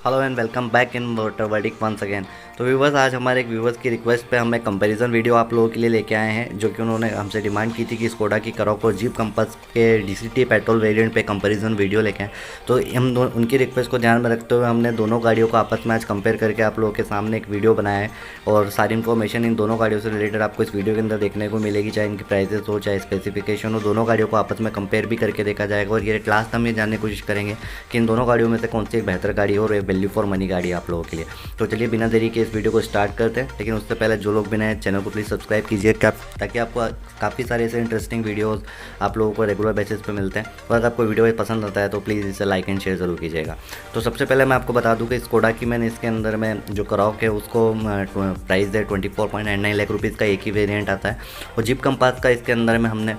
Hello and welcome back in motor verdict once again. तो viewers, आज हमारे एक व्यूवर्स की रिक्वेस्ट पे हम एक कंपैरिजन वीडियो आप लोगों के लिए लेके आए हैं, जो कि उन्होंने हमसे डिमांड की थी कि स्कोडा की करॉक और जीप कंपास के डीसीटी पेट्रोल वेरिएंट पे कंपैरिजन वीडियो लेके आए। तो हम उनकी रिक्वेस्ट को ध्यान में रखते हुए हमने दोनों गाड़ियों को आपस में आज कंपेयर करके आप लोगों के सामने एक वीडियो बनाया है। और सारी इन्फॉर्मेशन इन दोनों गाड़ियों से रिलेटेड आपको इस वीडियो के अंदर देखने को मिलेगी, चाहे इनकी प्राइजेस हो चाहे स्पेसिफिकेशन हो। दोनों गाड़ियों को आपस में कंपेयर भी करके देखा जाएगा और ये लास्ट हम ये जानने की कोशिश करेंगे कि इन दोनों गाड़ियों में से कौन सी एक बेहतर गाड़ी हो और एक वैल्यू फॉर मनी गाड़ी आप लोगों के लिए। तो चलिए बिना देरी के इस वीडियो को स्टार्ट करते हैं, लेकिन उससे पहले जो लोग भी नए चैनल को प्लीज़ सब्सक्राइब कीजिए ताकि आपको काफ़ी सारे ऐसे इंटरेस्टिंग वीडियोस आप लोगों को रेगुलर बेसिस पे मिलते हैं। और अगर आपको वीडियो पसंद आता है तो प्लीज़ इसे लाइक एंड शेयर ज़रूर कीजिएगा। तो सबसे पहले मैं आपको बता दूं कि स्कोडा की मैंने इसके अंदर में जो करॉक है उसको प्राइस है 24.99 लाख रुपीज़ का एक ही वेरिएंट आता है। और जीप कंपास का इसके अंदर में हमने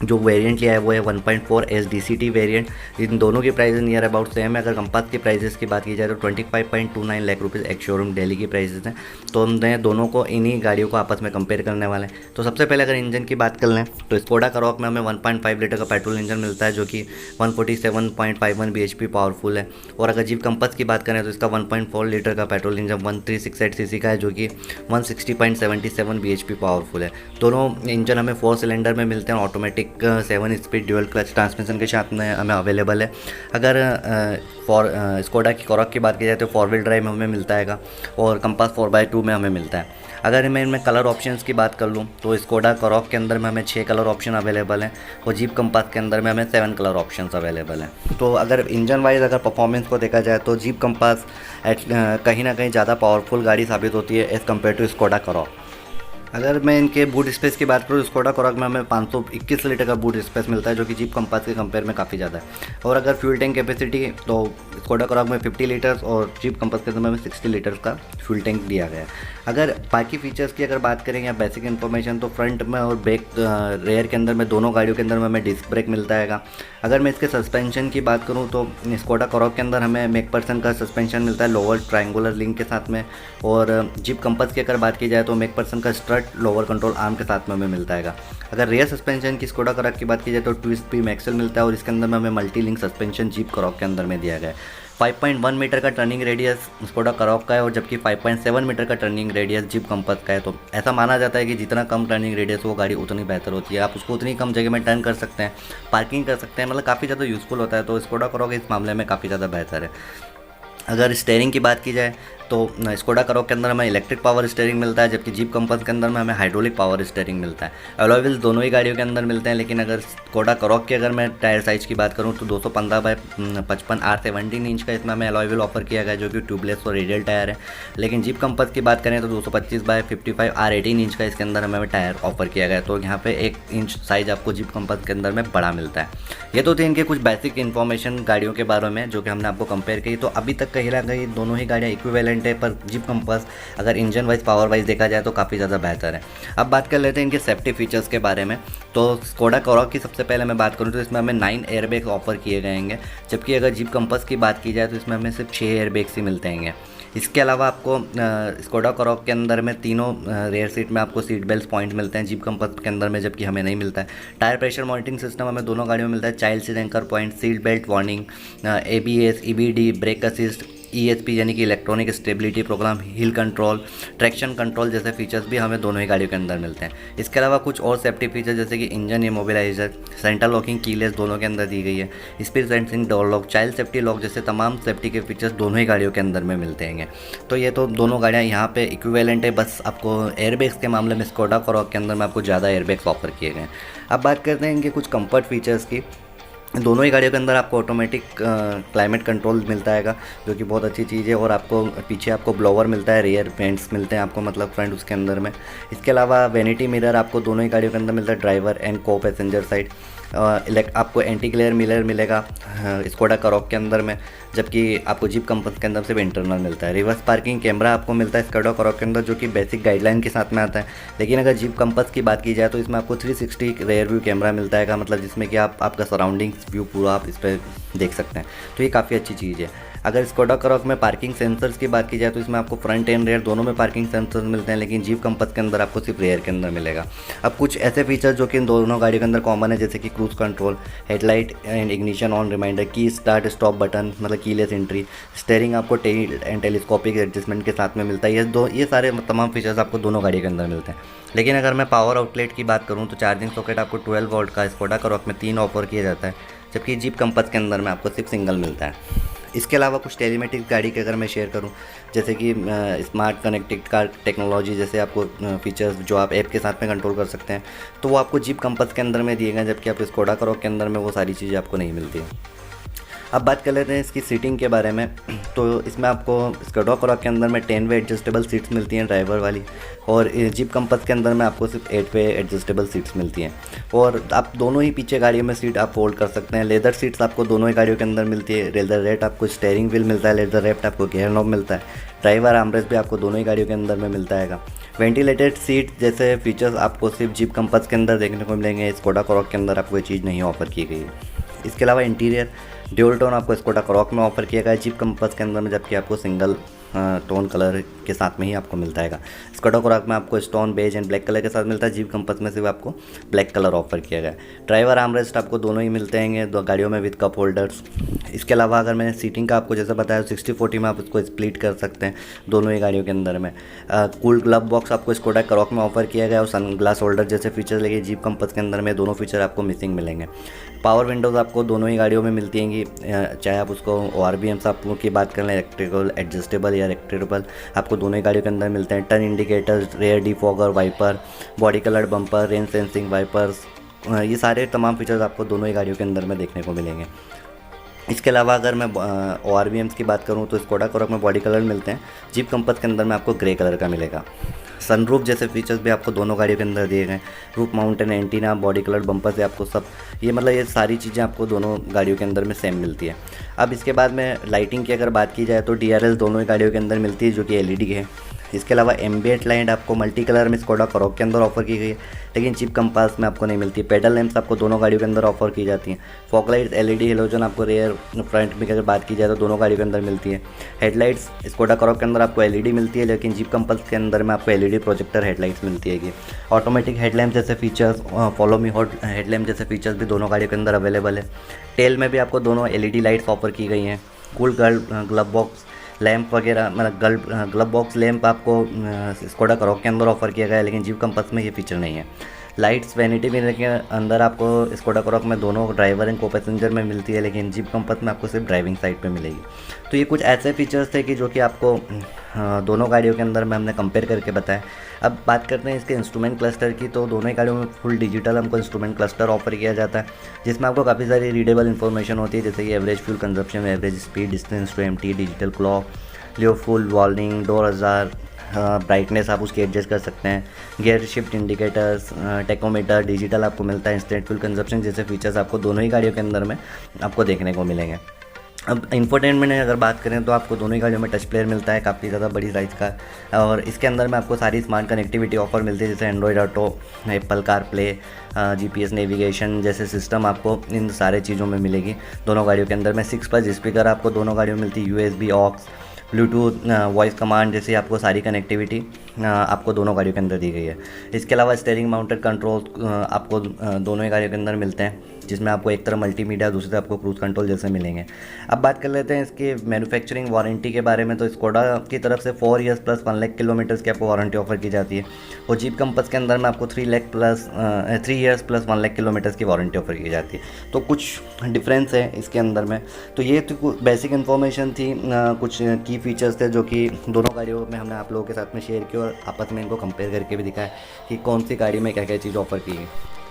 जो वेरिएंट लिया है वो है 1.4 SDCT वेरिएंट। इन दोनों की प्राइस नियर अबाउट सेम है। अगर कंपास की प्राइसेस की बात की जाए तो 25.29 लाख रुपीज़ एक शोरूम दिल्ली की प्राइसेस हैं। तो हमने दोनों को इन्हीं गाड़ियों को आपस में कंपेयर करने वाले हैं। तो सबसे पहले अगर इंजन की बात कर लें तो स्कोडा करॉक में हमें 1.5 लीटर का पेट्रोल इंजन मिलता है, जो कि 147.51 bhp पावरफुल है। और अगर जीप कंपास की बात करें तो इसका 1.4 लीटर का पेट्रोल इंजन 1368 cc का है, जो कि 160.77 bhp पावरफुल है। दोनों इंजन हमें 4 सिलेंडर में मिलते हैं, automatic 7 speed dual clutch transmission के साथ में हमें अवेलेबल है। अगर स्कोडा की करॉक की बात की जाए तो 4 व्हील ड्राइव में हमें मिलता है और कंपास 4x2 में हमें मिलता है। अगर मैं इनमें कलर ऑप्शंस की बात कर लूँ तो स्कोडा करॉक के अंदर में हमें 6 कलर ऑप्शन अवेलेबल हैं और जीप कंपास के अंदर में हमें 7 कलर ऑप्शंस अवेलेबल हैं। तो अगर इंजन वाइज अगर परफॉर्मेंस को देखा जाए तो जीप कंपास कहीं ना कहीं ज़्यादा पावरफुल गाड़ी साबित होती है एज़ कम्पेयर टू स्कोडा करॉक। अगर मैं इनके बूट स्पेस की बात करूँ, स्कोडा करॉक में हमें 521 लीटर का बूट स्पेस मिलता है, जो कि जीप कंपास के कंपेयर में काफ़ी ज़्यादा है। और अगर फ्यूल टैंक कैपेसिटी तो स्कोडा करॉक में 50 लीटर्स और जीप कंपास के समय में 60 लीटर्स का फ्यूल टैंक दिया गया है। अगर बाकी फीचर्स की अगर बात करें या बेसिक इन्फॉर्मेशन तो फ्रंट में और बैक रेयर के अंदर में दोनों गाड़ियों के अंदर में हमें डिस्क ब्रेक मिलता है। अगर मैं इसके सस्पेंशन की बात करूँ तो स्कोडा करॉक के अंदर हमें मैकफर्सन का सस्पेंशन मिलता है लोअर ट्रायंगुलर लिंक के साथ में। और जीप कंपास की अगर बात की जाए तो मैकफर्सन का स्ट्रट लोअर कंट्रोल आर्म के साथ में हमें मिलता है। अगर रेयर सस्पेंशन की स्कोडा करॉक की बात की जाए तो ट्विस्ट बीम एक्सेल मिलता है और इसके अंदर में हमें मल्टी लिंक सस्पेंशन जीप करॉक के अंदर में दिया गया है। 5.1 मीटर का टर्निंग रेडियस स्कोडा करॉक का है और जबकि 5.7 मीटर का टर्निंग रेडियस जीप कंपास का है। तो ऐसा माना जाता है कि जितना कम टर्निंग रेडियस वो गाड़ी उतनी बेहतर होती है, आप उसको उतनी कम जगह में टर्न कर सकते हैं, पार्किंग कर सकते हैं, मतलब काफ़ी ज़्यादा यूज़फुल होता है। तो स्कोडा करॉक इस मामले में काफ़ी ज़्यादा बेहतर है। अगर स्टेयरिंग की बात की जाए तो स्कोडा करॉक के अंदर हमें इलेक्ट्रिक पावर स्टीयरिंग मिलता है, जबकि जीप कंपास के अंदर में हमें हाइड्रोलिक पावर स्टीयरिंग मिलता है। अलॉय व्हील्स दोनों ही गाड़ियों के अंदर मिलते हैं, लेकिन अगर स्कोडा करॉक की अगर मैं टायर साइज़ की बात करूं तो 215/55 R17 इंच का इसमें हमें अलॉय व्हील ऑफर किया गया है, जो कि ट्यूबलेस और रेडियल टायर है। लेकिन जीप कंपास की बात करें तो 225/55 R18 इंच का इसके अंदर हमें टायर ऑफर किया गया है। तो यहाँ पे 1 इंच साइज़ आपको जीप कंपास के अंदर में बड़ा मिलता है। ये तो थे इनके कुछ बेसिक इन्फॉर्मेशन गाड़ियों के बारे में जो कि हमने आपको कंपेयर की। तो अभी तक कहीं ना कहीं दोनों ही गाड़ियाँ इक्विवेलेंट है, पर जीप कंपास अगर इंजन वाइज पावर वाइज देखा जाए तो काफ़ी ज़्यादा बेहतर है। अब बात कर लेते हैं इनके सेफ्टी फीचर्स के बारे में। तो स्कोडा करॉक की सबसे पहले मैं बात करूँ तो इसमें हमें 9 एयरबैग्स ऑफर किए गए हैं, जबकि अगर जीप कंपास की बात की जाए तो इसमें हमें सिर्फ 6 एयरबैग्स ही मिलते हैं। इसके अलावा आपको स्कोडा करॉक के अंदर में तीनों रेयर सीट में आपको सीट बेल्ट पॉइंट मिलते हैं, जीप कंपास के अंदर में जबकि हमें नहीं मिलता है। टायर प्रेशर मॉनिटरिंग सिस्टम हमें दोनों गाड़ियों में मिलता है, child seat anchor point, seat belt warning, ABS, EBD, brake assist, ESP यानी कि इलेक्ट्रॉनिक स्टेबिलिटी प्रोग्राम, हिल कंट्रोल, ट्रैक्शन कंट्रोल जैसे फीचर्स भी हमें दोनों ही गाड़ियों के अंदर मिलते हैं। इसके अलावा कुछ और सेफ्टी फीचर जैसे कि engine immobiliser, central locking keyless दोनों के अंदर दी गई है, speed sensing door lock, child safety lock जैसे तमाम सेफ्टी के फीचर्स दोनों ही गाड़ियों के अंदर में मिलते हैं। तो ये तो दोनों गाड़ियाँ यहाँ पे इक्विवेलेंट है, बस आपको एयरबैग्स के मामले में स्कोडा करॉक के अंदर में आपको ज़्यादा एयरबैग्स ऑफर किए गए हैं। अब बात करते हैं इनके कुछ कंफर्ट फीचर्स की। दोनों ही गाड़ियों के अंदर आपको ऑटोमेटिक क्लाइमेट कंट्रोल मिलता है, जो कि बहुत अच्छी चीज़ है। और आपको पीछे आपको ब्लोवर मिलता है, रियर वेंट्स मिलते हैं आपको, मतलब फ्रंट उसके अंदर में। इसके अलावा वैनिटी मिरर आपको दोनों ही गाड़ियों के अंदर मिलता है, ड्राइवर एंड को पैसेंजर साइड। आपको एंटी ग्लेयर मिरर मिलेगा स्कोडा करॉक के अंदर में, जबकि आपको जीप कंपास के अंदर सिर्फ इंटरनल मिलता है। रिवर्स पार्किंग कैमरा आपको मिलता है स्कोडा करॉक के अंदर, जो कि बेसिक गाइडलाइन के साथ में आता है। लेकिन अगर जीप कंपास की बात की जाए तो इसमें आपको 360 रेयर व्यू कैमरा मिलता है, मतलब जिसमें कि आपका सराउंडिंग्स व्यू पूरा आप इस पर देख सकते हैं। तो ये काफ़ी अच्छी चीज़ है। अगर स्कोडा करोक में पार्किंग सेंसर्स की बात की जाए तो इसमें आपको फ्रंट एंड रेयर दोनों में पार्किंग सेंसर्स मिलते हैं, लेकिन जीप कंपास के अंदर आपको सिर्फ रेयर के अंदर मिलेगा। अब कुछ ऐसे फीचर्स जो कि इन दोनों गाड़ियों के अंदर कॉमन है, जैसे कि cruise control, headlight and ignition on reminder, key start stop button मतलब कीलेस एंट्री, स्टेयरिंग आपको टेल एंड टेलीस्कोपिक एडजस्टमेंट के साथ में मिलता है। ये सारे तमाम फीचर्स आपको दोनों गाड़ियों के अंदर मिलते हैं। लेकिन अगर मैं पावर आउटलेट की बात करूँ तो चार्जिंग सॉकेट आपको 12 वोल्ट का स्कोडा करोक में 3 ऑफर किया जाता है, जबकि जीप कंपास के अंदर में आपको सिर्फ सिंगल मिलता है। इसके अलावा कुछ टेलीमेटिक्स गाड़ी के अगर मैं शेयर करूं, जैसे कि स्मार्ट कनेक्टेड कार टेक्नोलॉजी, जैसे आपको फीचर्स जो आप ऐप के साथ में कंट्रोल कर सकते हैं, तो वो आपको जीप कंपास के अंदर में दिए गए, जबकि आप स्कोडा करोक के अंदर में वो सारी चीज़ें आपको नहीं मिलती है। अब बात कर लेते हैं इसकी सीटिंग के बारे में। तो इसमें आपको स्कोडा करोक के अंदर में 10 वे एडजस्टेबल सीट्स मिलती हैं ड्राइवर वाली, और जीप कंपास के अंदर में आपको सिर्फ 8 वे एडजस्टेबल सीट्स मिलती हैं। और आप दोनों ही पीछे गाड़ियों में सीट आप फोल्ड कर सकते हैं। लेदर सीट्स आपको दोनों ही गाड़ियों के अंदर मिलती है। लेदर रैप आपको स्टेयरिंग व्हील मिलता है, लेदर रैप आपको गियर नॉब मिलता है, ड्राइवर आर्मरेस्ट भी आपको दोनों ही गाड़ियों के अंदर में मिलता है। वेंटिलेटेड सीट जैसे फीचर्स आपको सिर्फ जीप कंपास के अंदर देखने को मिलेंगे, स्कोडा करोक के अंदर आपको ये चीज़ नहीं ऑफर की गई है। इसके अलावा इंटीरियर ड्यूल टोन आपको स्कोडा करोक में ऑफर किया गया है जीप कंपास के अंदर में, जबकि आपको सिंगल टोन कलर के साथ में ही आपको मिलता है। स्कोडा करोक में आपको stone beige and black colour के साथ मिलता है, जीप कंपास में सिर्फ आपको ब्लैक कलर ऑफर किया गया है। ड्राइवर आर्मरेस्ट आपको दोनों ही मिलते हैं दो गाड़ियों में विद कप होल्डर्स। इसके अलावा अगर मैंने सीटिंग का आपको जैसे बताया 60-40 में आप उसको स्प्लिट कर सकते हैं दोनों ही गाड़ियों के अंदर में। कूल ग्लव बॉक्स आपको स्कोडा करोक में ऑफर किया गया, और सन ग्लास होल्डर जैसे फीचर लेके जीप कंपास के अंदर में दोनों फीचर आपको मिसिंग मिलेंगे। पावर विंडोज़ आपको दोनों ही गाड़ियों में मिलती हैं, चाहे आप उसको ORVMs आपको की बात करें, इलेक्ट्रिकल एडजस्टेबल या इलेक्ट्रिकल, आपको दोनों ही गाड़ियों के अंदर मिलते हैं। Turn indicators, rear defogger wiper, body coloured bumper, rain sensing wipers, ये सारे तमाम फीचर्स आपको दोनों ही गाड़ियों के अंदर में देखने को मिलेंगे। इसके अलावा अगर मैं ORVMs की बात करूं तो स्कोडा करोक में बॉडी कलर मिलते हैं, जीप कंपास के अंदर में आपको ग्रे कलर का मिलेगा। सनरूफ जैसे फीचर्स भी आपको दोनों गाड़ियों के अंदर दिए गए। Roof mountain antenna, body colour bumper से आपको सब ये सारी चीज़ें आपको दोनों गाड़ियों के अंदर में सेम मिलती है। अब इसके बाद में लाइटिंग की अगर बात की जाए तो DRL दोनों ही गाड़ियों के अंदर मिलती है, जो कि LED है। इसके अलावा एम्बिएंट लाइट आपको मल्टी कलर में स्कोडा करोक के अंदर ऑफर की गई है, लेकिन जीप कंपास में आपको नहीं मिलती। पेडल लैंप्स आपको दोनों गाड़ियों के अंदर ऑफर की जाती हैं। फॉग लाइट्स LED हेलोजन आपको रेयर फ्रंट में अगर बात की जाए तो दोनों गाड़ियों के अंदर मिलती है। हेडलाइट्स स्कोडा करोक के अंदर आपको LED मिलती है, लेकिन जीप कंपास के अंदर में आपको LED प्रोजेक्टर हेडलाइट्स मिलती है। ऑटोमेटिक हेडलैम्प जैसे features, follow me hot headlamp जैसे फीचर्स भी दोनों गाड़ियों के अंदर अवेलेबल है। टेल में भी आपको दोनों LED लाइट्स ऑफर की गई हैं। कूल ग्लव बॉक्स लैंप वगैरह मतलब ग्लव बॉक्स लैंप आपको स्कोडा करोक के अंदर ऑफर किया गया है, लेकिन जीप कंपास में ये फीचर नहीं है। लाइट्स वैनिटी मिरर के अंदर आपको स्कोडा करोक में दोनों ड्राइवर एंड को पैसेंजर में मिलती है, लेकिन जीप कंपास में आपको सिर्फ ड्राइविंग साइड पे मिलेगी। तो ये कुछ ऐसे फीचर्स थे कि जो कि आपको दोनों गाड़ियों के अंदर में हमने कंपेयर करके बताया। अब बात करते हैं इसके इंस्ट्रूमेंट क्लस्टर की, तो दोनों ही गाड़ियों में फुल डिजिटल हमको इंस्ट्रूमेंट क्लस्टर ऑफर किया जाता है, जिसमें आपको काफ़ी सारी रीडेबल इन्फॉर्मेशन होती है, जैसे कि average fuel consumption, average speed, distance to empty, digital clock, low fuel warning, door ajar, brightness आप उसकी एडजस्ट कर सकते हैं, gear shift indicators, tachometer, digital आपको मिलता है, इंस्टेंट फ्यूल कंजप्शन जैसे फीचर्स आपको दोनों ही गाड़ियों के अंदर में आपको देखने को मिलेंगे। अब इंफोटेनमेंट में अगर बात करें तो आपको दोनों ही गाड़ियों में टच प्लेयर मिलता है, काफ़ी ज़्यादा बड़ी साइज़ का, और इसके अंदर में आपको सारी स्मार्ट कनेक्टिविटी ऑफर मिलती है, जैसे Android auto, Apple car play, GPS navigation जैसे सिस्टम आपको इन सारे चीज़ों में मिलेगी दोनों गाड़ियों के अंदर में। 6+ स्पीकर आपको दोनों गाड़ियों में मिलती है, USB aux, Bluetooth, voice command जैसी आपको सारी कनेक्टिविटी आपको दोनों गाड़ियों के अंदर दी गई है। इसके अलावा स्टीयरिंग माउंटेड कंट्रोल आपको दोनों ही गाड़ियों के अंदर मिलते हैं, जिसमें आपको एक तरफ मल्टीमीडिया, दूसरी तरफ आपको क्रूज कंट्रोल जैसे मिलेंगे। अब बात कर लेते हैं इसकी मैन्युफैक्चरिंग वारंटी के बारे में, तो स्कोडा की तरफ से 4 ईयर्स प्लस 1 लाख किलोमीटर्स की आपको वारंटी ऑफर की जाती है, और जीप कंपास के अंदर में आपको 3 ईयर्स प्लस 1 लाख किलोमीटर्स की वारंटी ऑफर की जाती है। तो कुछ डिफरेंस है इसके अंदर में। तो ये तो बेसिक इन्फॉर्मेशन थी, कुछ की फीचर्स थे जो कि दोनों गाड़ियों में हमने आप लोगों के साथ में शेयर किया, और आपस में इनको कंपेयर करके भी दिखाया कि कौन सी गाड़ी में क्या क्या चीज़ ऑफर की है।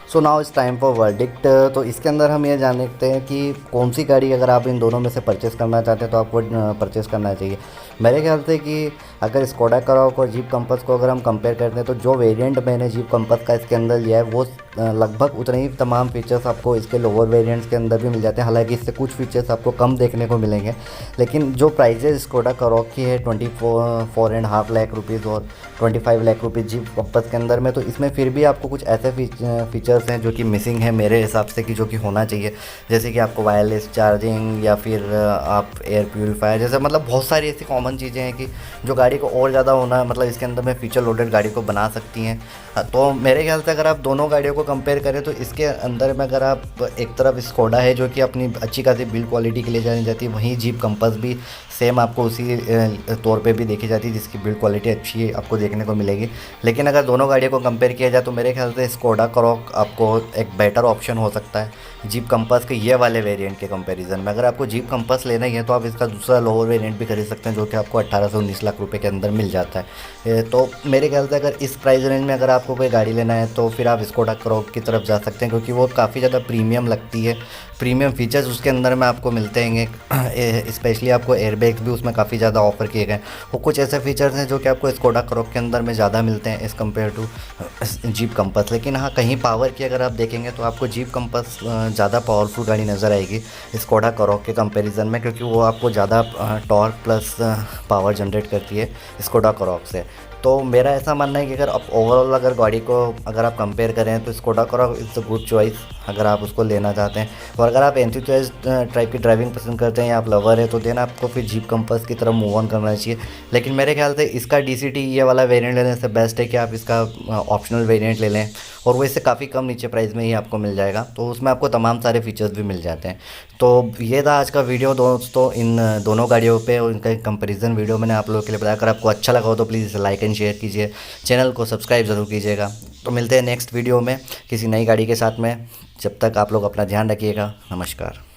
So now it's time for verdict. तो इसके अंदर हम ये जानते हैं कि कौन सी गाड़ी अगर आप इन दोनों में से परचेस करना चाहते हैं तो आपको परचेस करना चाहिए। मेरे ख्याल से कि अगर स्कोडा कराओक और जीप कंपास को अगर हम कंपेयर करते हैं तो जो वेरिएंट मैंने जीप कंपास का इसके अंदर लिया है वो लगभग उतने ही तमाम फीचर्स आपको इसके लोअर वेरिएंट्स के अंदर भी मिल जाते हैं। हालांकि इससे कुछ फीचर्स आपको कम देखने को मिलेंगे, लेकिन जो प्राइजेज स्कोडा कराओक की है 24.5 लाख रुपीज़ और 25 लाख रुपीज़ जीप कंपास के अंदर में, तो इसमें फिर भी आपको कुछ ऐसे फीचर्स हैं जो कि मिसिंग है मेरे हिसाब से कि जो कि होना चाहिए। जैसे कि आपको वायरलेस चार्जिंग या फिर आप एयर प्यूरीफायर जैसे मतलब बहुत सारी ऐसी कॉमन चीज़ें हैं कि जो गाड़ी को और ज़्यादा होना मतलब इसके अंदर में फीचर लोडेड गाड़ी को बना सकती हैं। तो मेरे ख्याल से अगर आप दोनों गाड़ियों को कंपेयर करें तो इसके अंदर में अगर आप एक तरफ स्कोडा है जो कि अपनी अच्छी खासी बिल्ड क्वालिटी के लिए जानी जाती है, वहीं जीप कंपास भी सेम आपको उसी तौर पे भी देखी जाती है जिसकी बिल्ड क्वालिटी अच्छी आपको देखने को मिलेगी। लेकिन अगर दोनों गाड़ियों को कंपेयर किया जाए तो मेरे ख्याल से स्कोडा कराओक आपको एक बेटर ऑप्शन हो सकता है जीप कंपास के ये वाले वेरिएंट के कंपैरिजन में। अगर आपको जीप कंपास लेना ही है तो आप इसका दूसरा लोअर वेरिएंट भी खरीद सकते हैं जो कि आपको 18 से 19 लाख रुपए के अंदर मिल जाता है। तो मेरे ख्याल से अगर इस प्राइस रेंज में अगर आपको कोई गाड़ी लेना है तो फिर आप स्कोडा कराओक की तरफ जा सकते हैं, क्योंकि वो काफ़ी ज़्यादा प्रीमियम लगती है। प्रीमियम फीचर्स उसके अंदर में आपको मिलते हैं, स्पेशली आपको एयरबैग्स भी उसमें काफ़ी ज़्यादा ऑफर किए गए हैं। वो कुछ ऐसे फीचर्स हैं जो कि आपको स्कोडा कराओक के अंदर में ज़्यादा मिलते हैं as compared to Jeep Compass. लेकिन हाँ, कहीं पावर की अगर आप देखेंगे तो आपको जीप कंपास ज़्यादा पावरफुल गाड़ी नज़र आएगी स्कोडा कराओक के कंपैरिजन में, क्योंकि वो आपको ज़्यादा टॉर्क प्लस पावर जनरेट करती है स्कोडा कराओक से। तो मेरा ऐसा मानना है कि अगर आप ओवरऑल अगर गाड़ी को अगर आप कंपेयर करें तो Skoda Karoq is a good choice अगर आप उसको लेना चाहते हैं। और अगर आप एंथुसियास्ट टाइप की ड्राइविंग पसंद करते हैं या आप लवर है तो देन आपको फिर जीप कंपास की तरफ मूव ऑन करना चाहिए। लेकिन मेरे ख्याल से इसका DCT ये वाला वेरिएंट लेने से बेस्ट है कि आप इसका ऑप्शनल वेरिएंट ले लें, और वो इससे काफ़ी कम नीचे प्राइस में ही आपको मिल जाएगा। तो उसमें आपको तमाम सारे फीचर्स भी मिल जाते हैं। तो ये था आज का वीडियो दोस्तों, इन दोनों गाड़ियों पे और इनका कंपैरिजन वीडियो मैंने आप लोगों के लिए बताया। अगर आपको अच्छा लगा हो तो प्लीज़ इसे लाइक एंड शेयर कीजिए, चैनल को सब्सक्राइब ज़रूर कीजिएगा। तो मिलते हैं नेक्स्ट वीडियो में किसी नई गाड़ी के साथ में। जब तक आप लोग अपना ध्यान रखिएगा। नमस्कार।